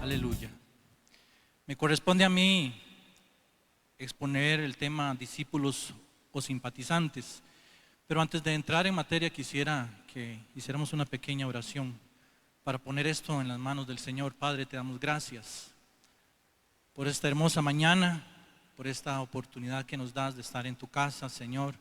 Aleluya. Me corresponde a mí exponer el tema discípulos o simpatizantes, pero antes de entrar en materia quisiera que hiciéramos una pequeña oración para poner esto en las manos del Señor. Padre, te damos gracias por esta hermosa mañana, por esta oportunidad que nos das de estar en tu casa, Señor,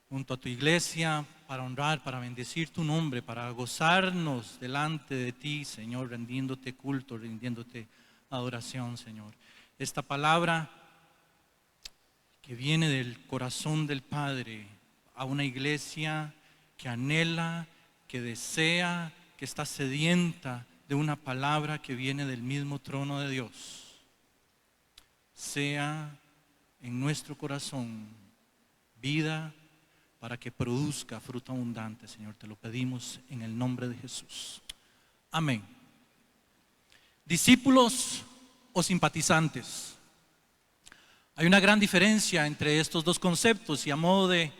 junto a tu iglesia, para honrar, para bendecir tu nombre, para gozarnos delante de ti, Señor, rindiéndote culto, rindiéndote adoración, Señor. Esta palabra que viene del corazón del Padre a una iglesia que anhela, que desea, que está sedienta de una palabra que viene del mismo trono de Dios, sea en nuestro corazón vida para que produzca fruto abundante, Señor. Te lo pedimos en el nombre de Jesús. Amén. Discípulos o simpatizantes. Hay una gran diferencia entre estos dos conceptos y a modo de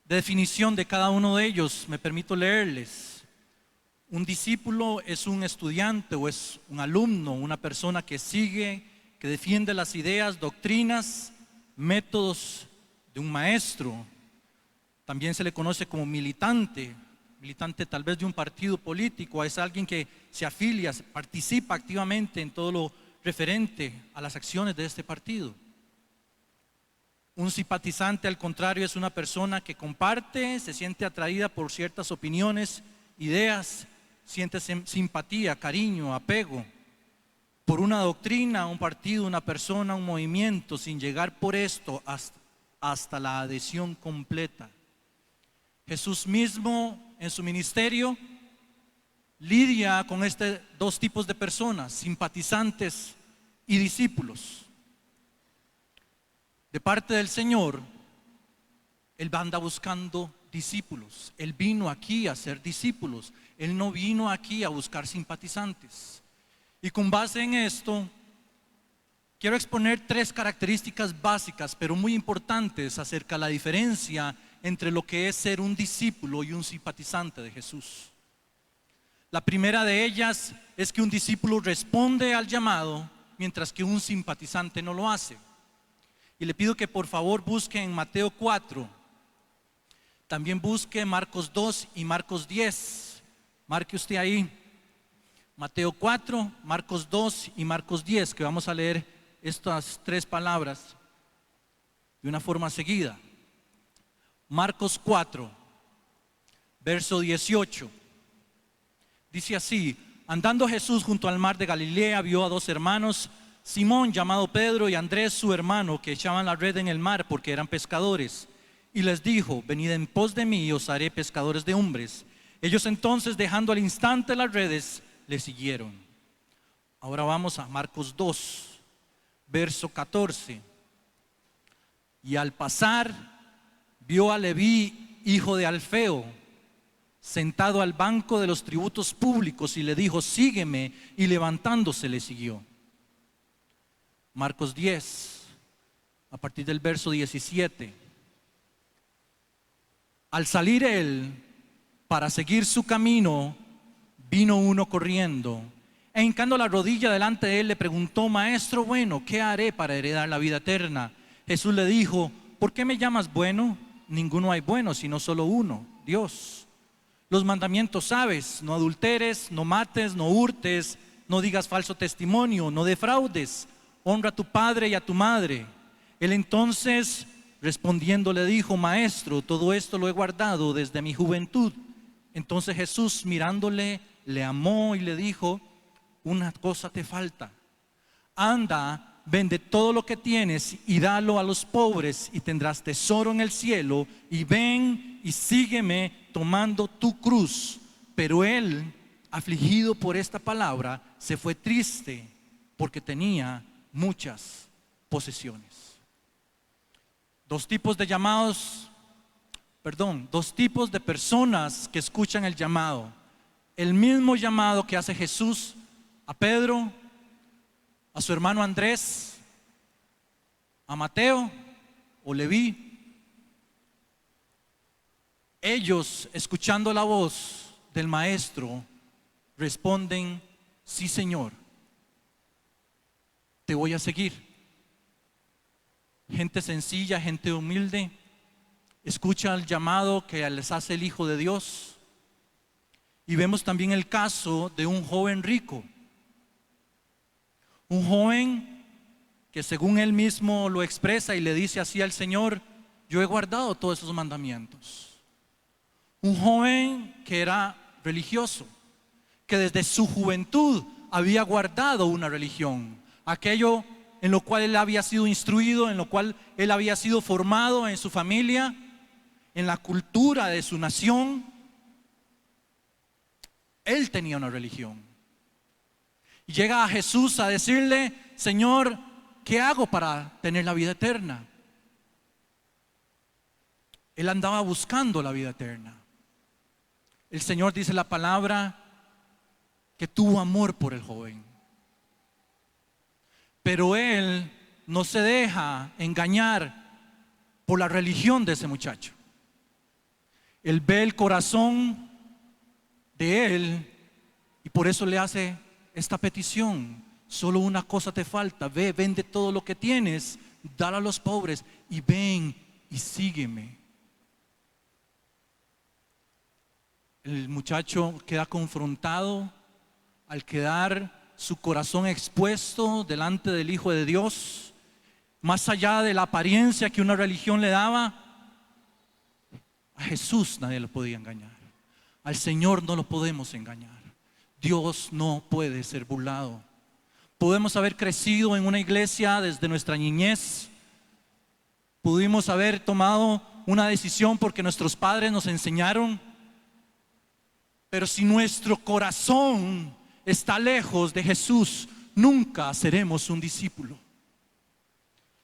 definición de cada uno de ellos me permito leerles. Un discípulo es un estudiante o es un alumno, una persona que sigue, que defiende las ideas, doctrinas, métodos de un maestro. También se le conoce como militante tal vez de un partido político. Es alguien que se afilia, participa activamente en todo lo referente a las acciones de este partido. Un simpatizante, al contrario, es una persona que comparte, se siente atraída por ciertas opiniones, ideas, siente simpatía, cariño, apego por una doctrina, un partido, una persona, un movimiento, sin llegar por esto hasta la adhesión completa. Jesús mismo en su ministerio lidia con estos dos tipos de personas, simpatizantes y discípulos. De parte del Señor, Él anda buscando discípulos. Él vino aquí a ser discípulos. Él no vino aquí a buscar simpatizantes. Y con base en esto, quiero exponer 3 características básicas, pero muy importantes, acerca de la diferencia entre lo que es ser un discípulo y un simpatizante de Jesús. La primera de ellas es que un discípulo responde al llamado, mientras que un simpatizante no lo hace. Y le pido que por favor busque en Mateo 4, también busque Marcos 2 y Marcos 10. Marque usted ahí, Mateo 4, Marcos 2 y Marcos 10, que vamos a leer estas 3 palabras de una forma seguida. Marcos 4, verso 18, dice así: andando Jesús junto al mar de Galilea, vio a 2 hermanos, Simón llamado Pedro y Andrés su hermano, que echaban la red en el mar porque eran pescadores, y les dijo: venid en pos de mí y os haré pescadores de hombres. Ellos entonces, dejando al instante las redes, le siguieron. Ahora vamos a Marcos 2, verso 14. Y al pasar vio a Leví, hijo de Alfeo, sentado al banco de los tributos públicos, y le dijo: sígueme, y levantándose le siguió. Marcos 10, a partir del verso 17. Al salir él para seguir su camino, vino uno corriendo, e hincando la rodilla delante de él, le preguntó: maestro bueno, ¿qué haré para heredar la vida eterna? Jesús le dijo: ¿por qué me llamas bueno? Ninguno hay bueno, sino solo uno, Dios. Los mandamientos sabes: no adulteres, no mates, no hurtes, no digas falso testimonio, no defraudes, honra a tu padre y a tu madre. Él entonces respondiendo le dijo: maestro, todo esto lo he guardado desde mi juventud. Entonces Jesús, mirándole, le amó y le dijo: una cosa te falta. Anda, vende todo lo que tienes y dalo a los pobres, y tendrás tesoro en el cielo, y ven y sígueme tomando tu cruz. Pero él, afligido por esta palabra, se fue triste porque tenía muchas posesiones. 2 tipos de llamados, dos tipos de personas que escuchan el llamado. El mismo llamado que hace Jesús a Pedro, a su hermano Andrés, a Mateo o Leví. Ellos, escuchando la voz del maestro, responden: sí, Señor, te voy a seguir. Gente sencilla, gente humilde, escucha el llamado que les hace el Hijo de Dios. Y vemos también el caso de un joven rico, un joven que, según él mismo lo expresa y le dice así al Señor: yo he guardado todos esos mandamientos. Un joven que era religioso, que desde su juventud había guardado una religión, aquello en lo cual él había sido instruido, en lo cual él había sido formado en su familia, en la cultura de su nación. Él tenía una religión. Y llega a Jesús a decirle: Señor, ¿qué hago para tener la vida eterna? Él andaba buscando la vida eterna. El Señor, dice la palabra, que tuvo amor por el joven. Pero él no se deja engañar por la religión de ese muchacho. Él ve el corazón de él y por eso le hace esta petición: solo una cosa te falta, ve, vende todo lo que tienes, dale a los pobres y ven y sígueme. El muchacho queda confrontado al quedar su corazón expuesto delante del Hijo de Dios, más allá de la apariencia que una religión le daba. A Jesús nadie lo podía engañar, al Señor no lo podemos engañar. Dios no puede ser burlado. Podemos haber crecido en una iglesia desde nuestra niñez, pudimos haber tomado una decisión porque nuestros padres nos enseñaron, pero si nuestro corazón está lejos de Jesús, nunca seremos un discípulo.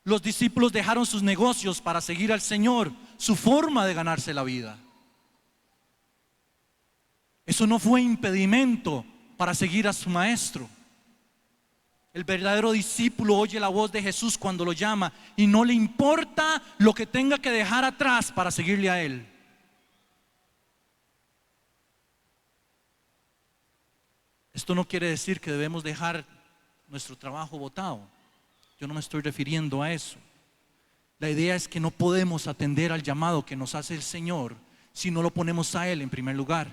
Los discípulos dejaron sus negocios para seguir al Señor, su forma de ganarse la vida. Eso no fue impedimento para seguir a su maestro. El verdadero discípulo oye la voz de Jesús cuando lo llama y no le importa lo que tenga que dejar atrás para seguirle a Él. Esto no quiere decir que debemos dejar nuestro trabajo botado. Yo no me estoy refiriendo a eso. La idea es que no podemos atender al llamado que nos hace el Señor si no lo ponemos a Él en primer lugar.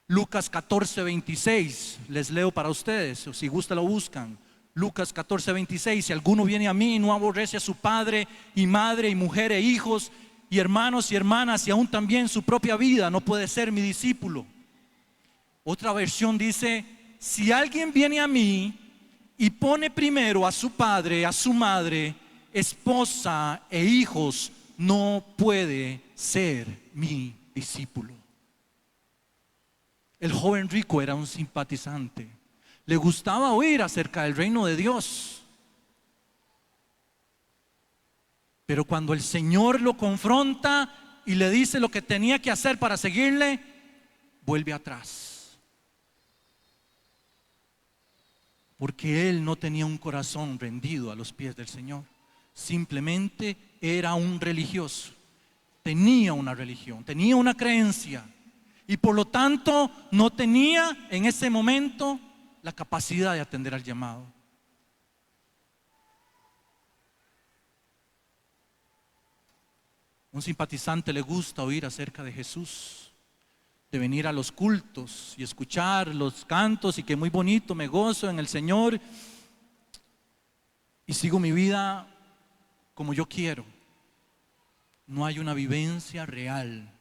Lucas 14:26, les leo para ustedes, o si gusta lo buscan. Lucas 14:26: si alguno viene a mí y no aborrece a su padre y madre y mujer e hijos y hermanos y hermanas y aún también su propia vida, no puede ser mi discípulo. Otra versión dice: si alguien viene a mí y pone primero a su padre, a su madre, esposa e hijos, no puede ser mi discípulo. El joven rico era un simpatizante, le gustaba oír acerca del reino de Dios, pero cuando el Señor lo confronta y le dice lo que tenía que hacer para seguirle, vuelve atrás. Porque él no tenía un corazón rendido a los pies del Señor. Simplemente era un religioso. Tenía una religión, tenía una creencia. Y por lo tanto no tenía en ese momento la capacidad de atender al llamado. Un simpatizante le gusta oír acerca de Jesús, de venir a los cultos y escuchar los cantos y que muy bonito, me gozo en el Señor y sigo mi vida como yo quiero. No hay una vivencia real.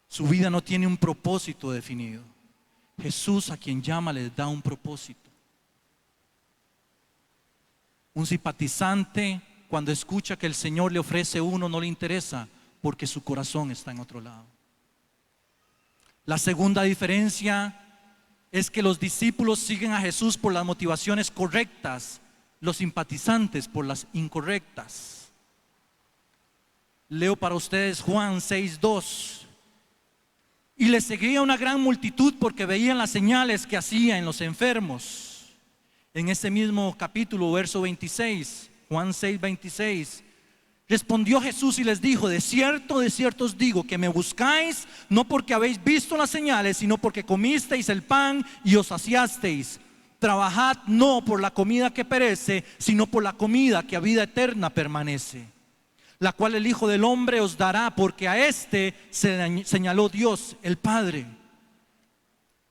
Su vida no tiene un propósito definido. Jesús, a quien llama, les da un propósito. Un simpatizante, cuando escucha que el Señor le ofrece uno, no le interesa porque su corazón está en otro lado. La segunda diferencia es que los discípulos siguen a Jesús por las motivaciones correctas, los simpatizantes por las incorrectas. Leo para ustedes Juan 6:2. Y le seguía una gran multitud porque veían las señales que hacía en los enfermos. En ese mismo capítulo, verso 26, Juan 6:26. Respondió Jesús y les dijo: de cierto os digo que me buscáis no porque habéis visto las señales, sino porque comisteis el pan y os saciasteis. Trabajad no por la comida que perece, sino por la comida que a vida eterna permanece, la cual el Hijo del Hombre os dará, porque a este se señaló Dios el Padre.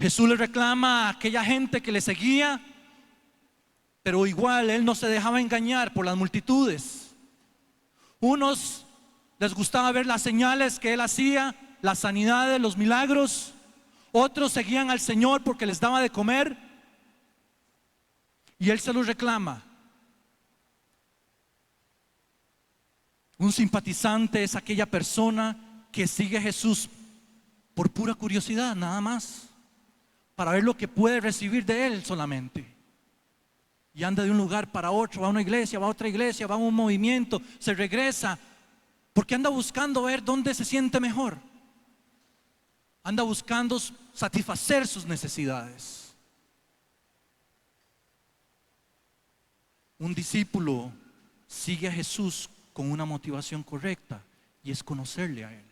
Jesús le reclama a aquella gente que le seguía, pero igual él no se dejaba engañar por las multitudes. Unos les gustaba ver las señales que él hacía, las sanidades, los milagros. Otros seguían al Señor porque les daba de comer, y él se los reclama. Un simpatizante es aquella persona que sigue a Jesús por pura curiosidad, nada más, para ver lo que puede recibir de él solamente. Y anda de un lugar para otro, va a una iglesia, va a otra iglesia, va a un movimiento, se regresa, porque anda buscando ver dónde se siente mejor. Anda buscando satisfacer sus necesidades. Un discípulo sigue a Jesús con una motivación correcta, y es conocerle a Él.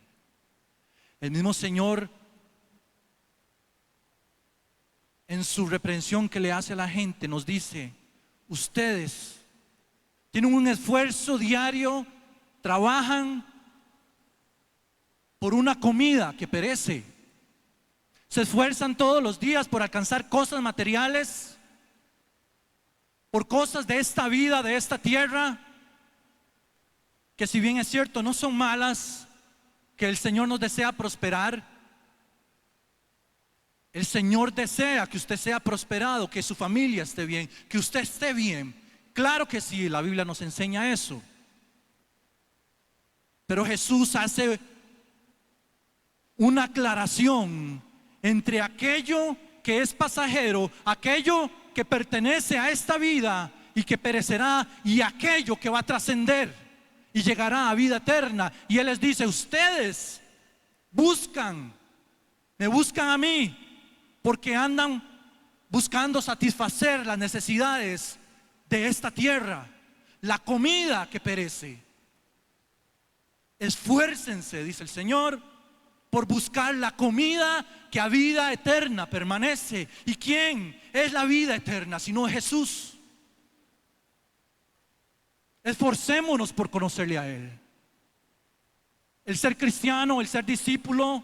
El mismo Señor, en su reprensión que le hace a la gente, nos dice: ustedes tienen un esfuerzo diario, trabajan por una comida que perece, se esfuerzan todos los días por alcanzar cosas materiales, por cosas de esta vida, de esta tierra, que si bien es cierto no son malas, que el Señor nos desea prosperar. El Señor desea que usted sea prosperado, que su familia esté bien, que usted esté bien. Claro que sí, la Biblia nos enseña eso. Pero Jesús hace una aclaración entre aquello que es pasajero, aquello que pertenece a esta vida y que perecerá, y aquello que va a trascender y llegará a vida eterna. Y Él les dice: ustedes me buscan a mí, porque andan buscando satisfacer las necesidades de esta tierra, la comida que perece. Esfuércense, dice el Señor, por buscar la comida que a vida eterna permanece. ¿Y quién es la vida eterna sino Jesús? Esforcémonos por conocerle a Él. El ser cristiano, el ser discípulo,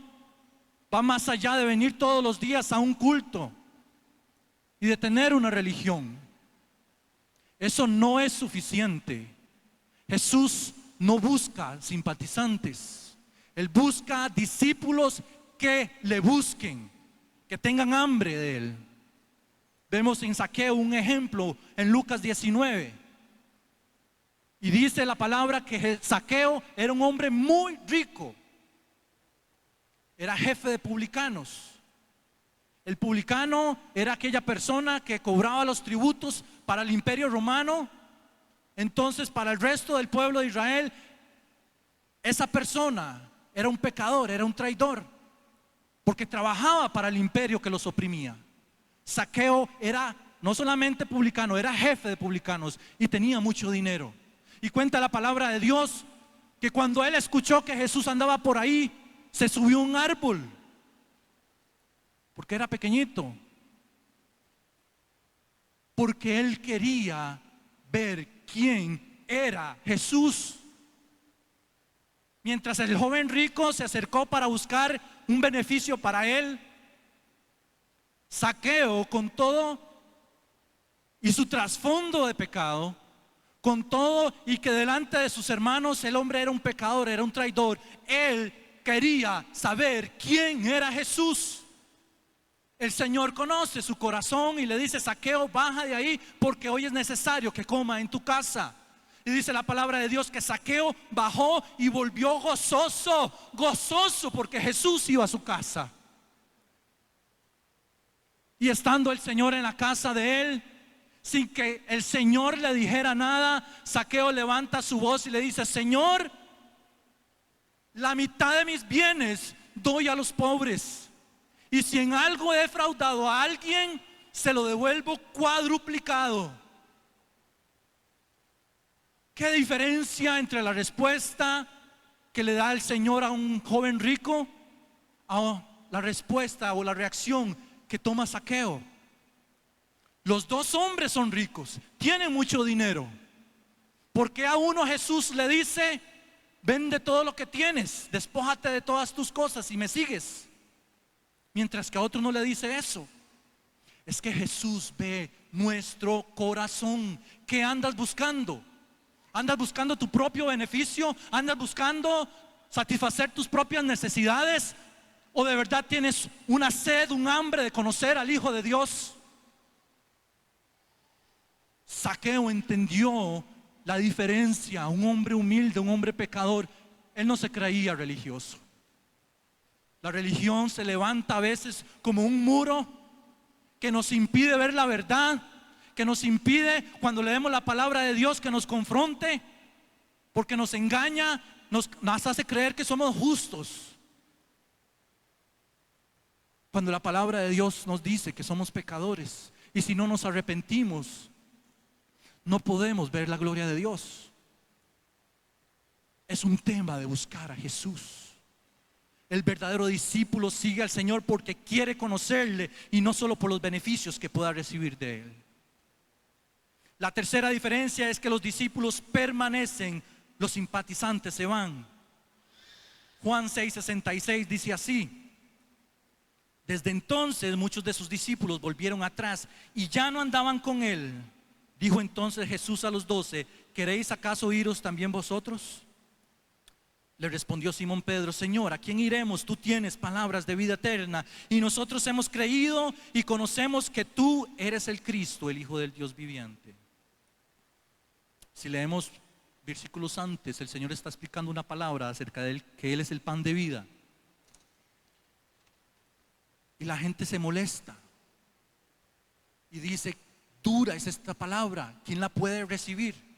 va más allá de venir todos los días a un culto y de tener una religión. Eso no es suficiente. Jesús no busca simpatizantes. Él busca discípulos que le busquen, que tengan hambre de Él. Vemos en Zaqueo un ejemplo en Lucas 19. Y dice la palabra que Zaqueo era un hombre muy rico. Era jefe de publicanos. El publicano era aquella persona que cobraba los tributos para el imperio romano. Entonces, para el resto del pueblo de Israel, esa persona era un pecador, era un traidor, porque trabajaba para el imperio que los oprimía. Zaqueo era no solamente publicano, era jefe de publicanos y tenía mucho dinero. Y cuenta la palabra de Dios que cuando él escuchó que Jesús andaba por ahí, se subió a un árbol, porque era pequeñito, porque él quería ver quién era Jesús. Mientras el joven rico se acercó para buscar un beneficio para él, Zaqueo, con todo y su trasfondo de pecado, con todo y que delante de sus hermanos el hombre era un pecador, era un traidor, él quería saber quién era Jesús. El Señor conoce su corazón y le dice: Zaqueo, baja de ahí, porque hoy es necesario que coma en tu casa. Y dice la palabra de Dios que Zaqueo bajó y volvió gozoso, porque Jesús iba a su casa. Y estando el Señor en la casa de él, sin que el Señor le dijera nada, Zaqueo levanta su voz y le dice: Señor, la mitad de mis bienes doy a los pobres. Y si en algo he defraudado a alguien, se lo devuelvo cuadruplicado. ¿Qué diferencia entre la respuesta que le da el Señor a un joven rico a la respuesta o la reacción que toma Zaqueo? Los dos hombres son ricos, tienen mucho dinero. ¿Por qué a uno Jesús le dice: vende todo lo que tienes, despójate de todas tus cosas y me sigues? Mientras que a otro no le dice eso. Es que Jesús ve nuestro corazón. ¿Qué andas buscando? ¿Andas buscando tu propio beneficio? ¿Andas buscando satisfacer tus propias necesidades? ¿O de verdad tienes una sed, un hambre de conocer al Hijo de Dios? Zaqueo entendió la diferencia. Un hombre humilde, un hombre pecador. Él no se creía religioso. La religión se levanta a veces como un muro que nos impide ver la verdad, que nos impide, cuando leemos la palabra de Dios, que nos confronte, porque nos engaña, nos hace creer que somos justos, cuando la palabra de Dios nos dice que somos pecadores. Y si no nos arrepentimos, no podemos ver la gloria de Dios. Es un tema de buscar a Jesús. El verdadero discípulo sigue al Señor porque quiere conocerle y no solo por los beneficios que pueda recibir de Él. La tercera diferencia es que los discípulos permanecen, los simpatizantes se van. Juan 6:66 dice así: desde entonces muchos de sus discípulos volvieron atrás y ya no andaban con Él. Dijo entonces Jesús a los 12: ¿queréis acaso iros también vosotros? Le respondió Simón Pedro: Señor, ¿a quién iremos? Tú tienes palabras de vida eterna, y nosotros hemos creído y conocemos que tú eres el Cristo, el Hijo del Dios viviente. Si leemos versículos antes, el Señor está explicando una palabra acerca de Él, que Él es el pan de vida. Y la gente se molesta y dice: dura es esta palabra, ¿quién la puede recibir?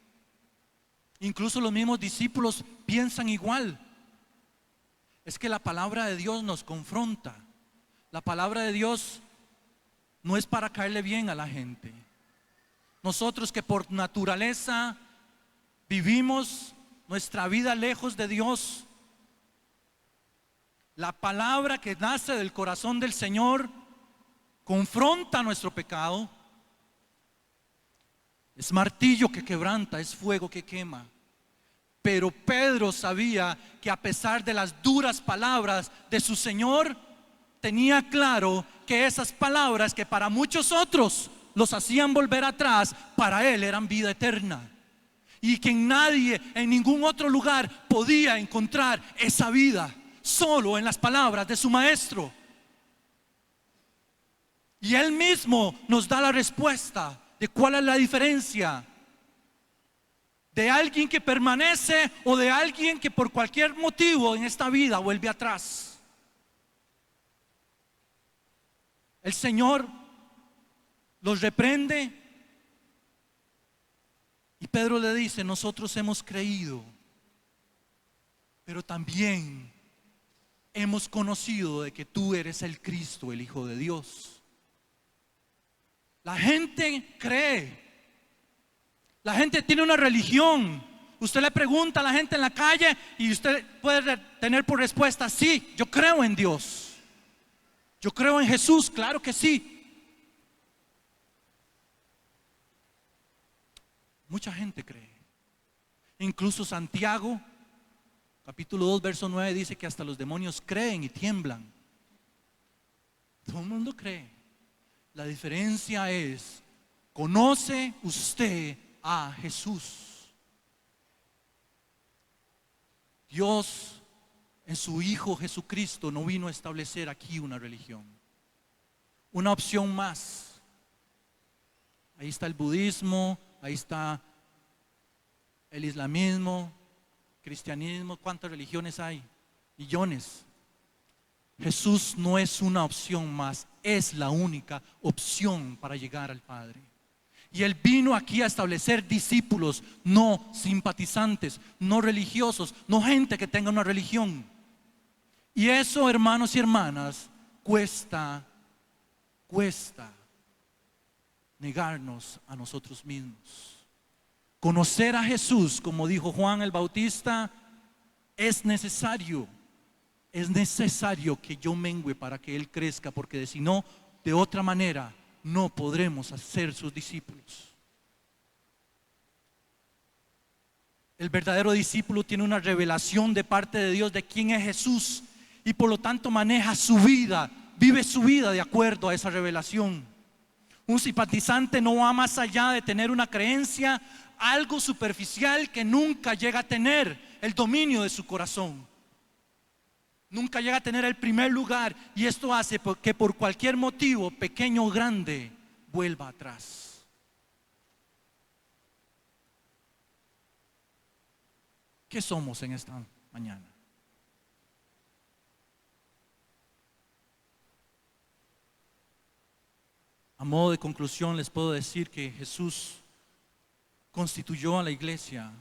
Incluso los mismos discípulos piensan igual. Es que la palabra de Dios nos confronta. La palabra de Dios no es para caerle bien a la gente. Nosotros que por naturaleza vivimos nuestra vida lejos de Dios, la palabra que nace del corazón del Señor confronta nuestro pecado. Es martillo que quebranta, es fuego que quema. Pero Pedro sabía que a pesar de las duras palabras de su Señor, tenía claro que esas palabras que para muchos otros los hacían volver atrás, para él eran vida eterna. Y que en nadie, en ningún otro lugar podía encontrar esa vida, solo en las palabras de su Maestro. Y él mismo nos da la respuesta de cuál es la diferencia de alguien que permanece o de alguien que por cualquier motivo en esta vida vuelve atrás. El Señor los reprende y Pedro le dice: nosotros hemos creído, pero también hemos conocido de que tú eres el Cristo, el Hijo de Dios. La gente cree. La gente tiene una religión. Usted le pregunta a la gente en la calle y usted puede tener por respuesta: sí, yo creo en Dios, yo creo en Jesús, claro que sí. Mucha gente cree. Incluso Santiago capítulo 2 verso 9 dice que hasta los demonios creen y tiemblan. Todo el mundo cree. La diferencia es: ¿conoce usted a Jesús? Dios en su Hijo Jesucristo no vino a establecer aquí una religión, una opción más. Ahí está el budismo, ahí está el islamismo, cristianismo. ¿Cuántas religiones hay? Millones. Jesús no es una opción más, es la única opción para llegar al Padre. Y Él vino aquí a establecer discípulos, no simpatizantes, no religiosos, no gente que tenga una religión. Y eso, hermanos y hermanas, cuesta negarnos a nosotros mismos. Conocer a Jesús, como dijo Juan el Bautista, es necesario que yo mengüe para que Él crezca, porque si no, de otra manera no podremos ser sus discípulos. El verdadero discípulo tiene una revelación de parte de Dios de quién es Jesús y por lo tanto maneja su vida, vive su vida de acuerdo a esa revelación. Un simpatizante no va más allá de tener una creencia, algo superficial que nunca llega a tener el dominio de su corazón. Nunca llega a tener el primer lugar, y esto hace que por cualquier motivo, pequeño o grande, vuelva atrás. ¿Qué somos en esta mañana? A modo de conclusión les puedo decir que Jesús constituyó a la iglesia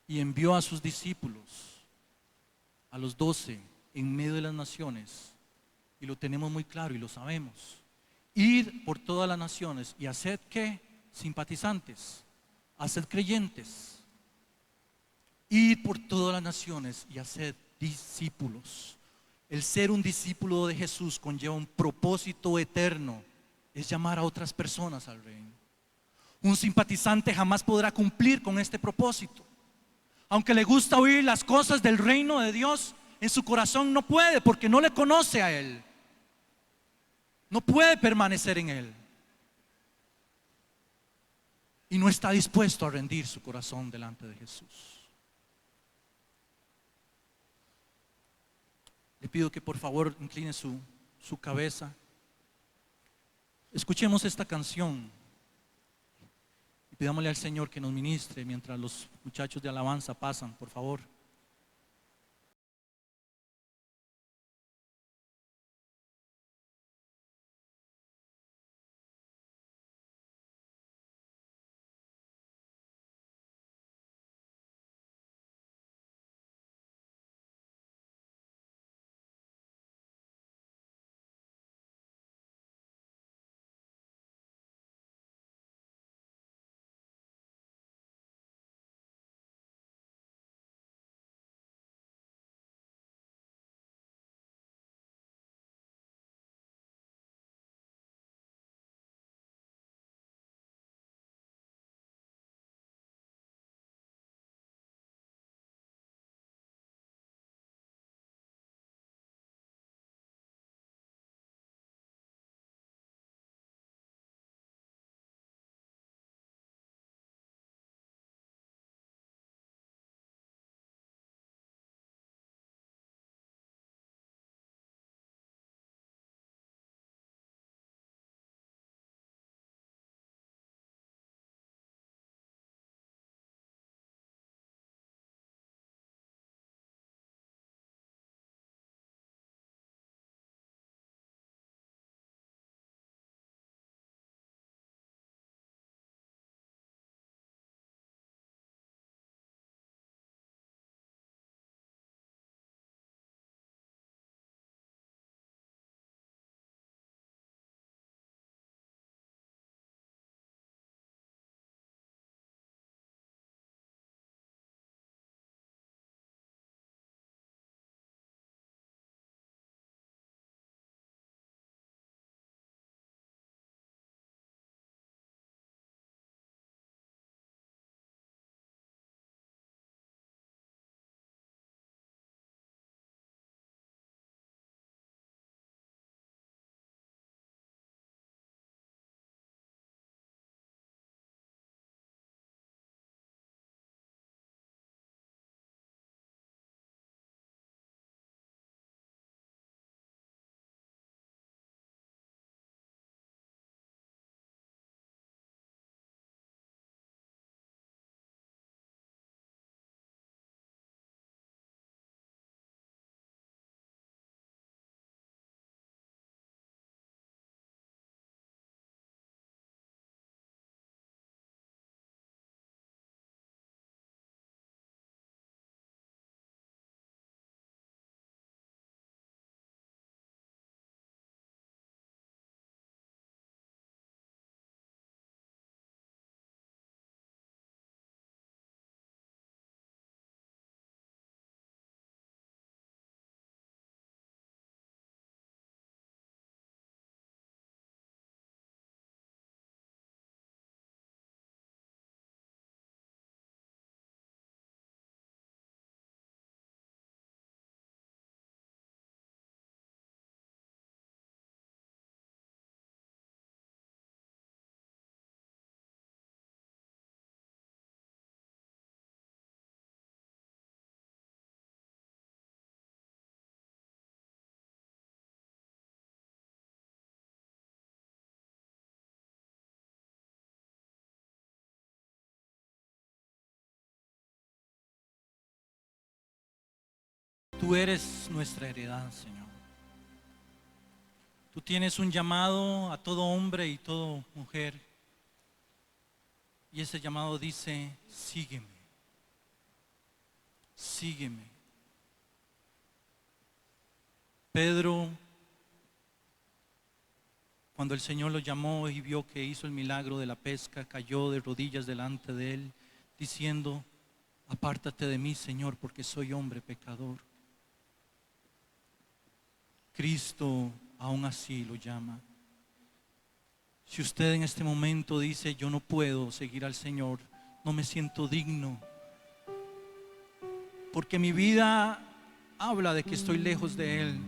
y envió a sus discípulos, a los 12, en medio de las naciones, y lo tenemos muy claro y lo sabemos. Ir por todas las naciones y hacer ¿qué? Simpatizantes, hacer creyentes. Ir por todas las naciones y hacer discípulos. El ser un discípulo de Jesús conlleva un propósito eterno, es llamar a otras personas al reino. Un simpatizante jamás podrá cumplir con este propósito. Aunque le gusta oír las cosas del reino de Dios, en su corazón no puede, porque no le conoce a Él. No puede permanecer en Él. Y no está dispuesto a rendir su corazón delante de Jesús. Le pido que por favor incline su cabeza. Escuchemos esta canción y pidámosle al Señor que nos ministre mientras los muchachos de alabanza pasan, por favor. tú eres nuestra heredad, Señor. Tú tienes un llamado a todo hombre y toda mujer. Y ese llamado dice: sígueme, sígueme. Pedro, cuando el Señor lo llamó y vio que hizo el milagro de la pesca, cayó de rodillas delante de él, diciendo: apártate de mí, Señor, porque soy hombre pecador. Cristo aún así lo llama. Si usted en este momento dice: yo no puedo seguir al Señor, no me siento digno, porque mi vida habla de que estoy lejos de Él,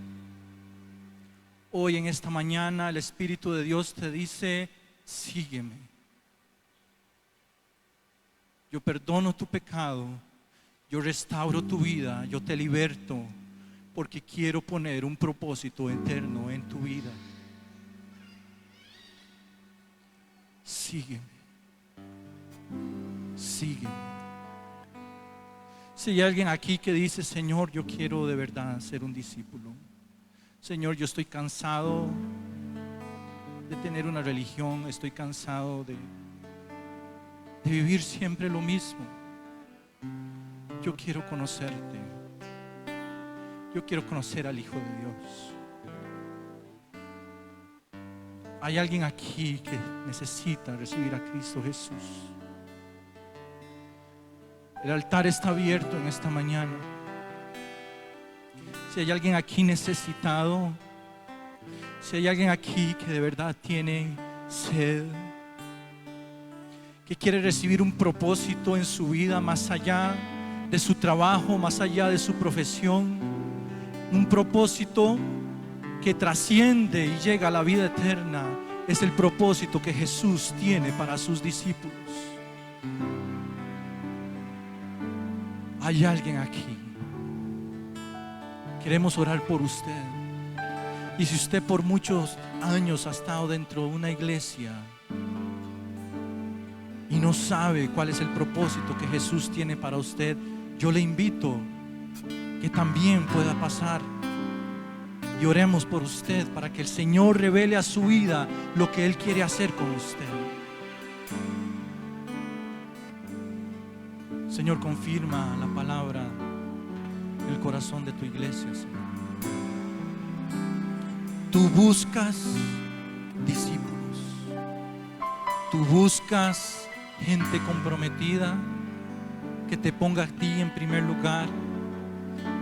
hoy en esta mañana el Espíritu de Dios te dice: sígueme. Yo perdono tu pecado, yo restauro tu vida, yo te liberto, porque quiero poner un propósito eterno en tu vida. Sígueme, sígueme. Si hay alguien aquí que dice: Señor, yo quiero de verdad ser un discípulo. Señor, yo estoy cansado de tener una religión, estoy cansado de vivir siempre lo mismo. Yo quiero conocerte. Yo quiero conocer al Hijo de Dios. Hay alguien aquí que necesita recibir a Cristo Jesús. El altar está abierto en esta mañana. Si hay alguien aquí necesitado, si hay alguien aquí que de verdad tiene sed, que quiere recibir un propósito en su vida más allá de su trabajo, más allá de su profesión, un propósito que trasciende y llega a la vida eterna, es el propósito que Jesús tiene para sus discípulos. Hay alguien aquí. Queremos orar por usted. Y si usted por muchos años ha estado dentro de una iglesia y no sabe cuál es el propósito que Jesús tiene para usted, yo le invito que también pueda pasar y oremos por usted para que el Señor revele a su vida lo que Él quiere hacer con usted. Señor, confirma la palabra en el corazón de tu iglesia, Señor. Tú buscas discípulos, tú buscas gente comprometida que te ponga a ti en primer lugar,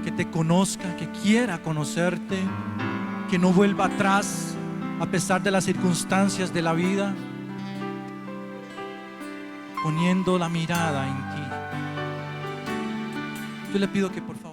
que te conozca, que quiera conocerte, que no vuelva atrás a pesar de las circunstancias de la vida, poniendo la mirada en ti. Yo le pido que por favor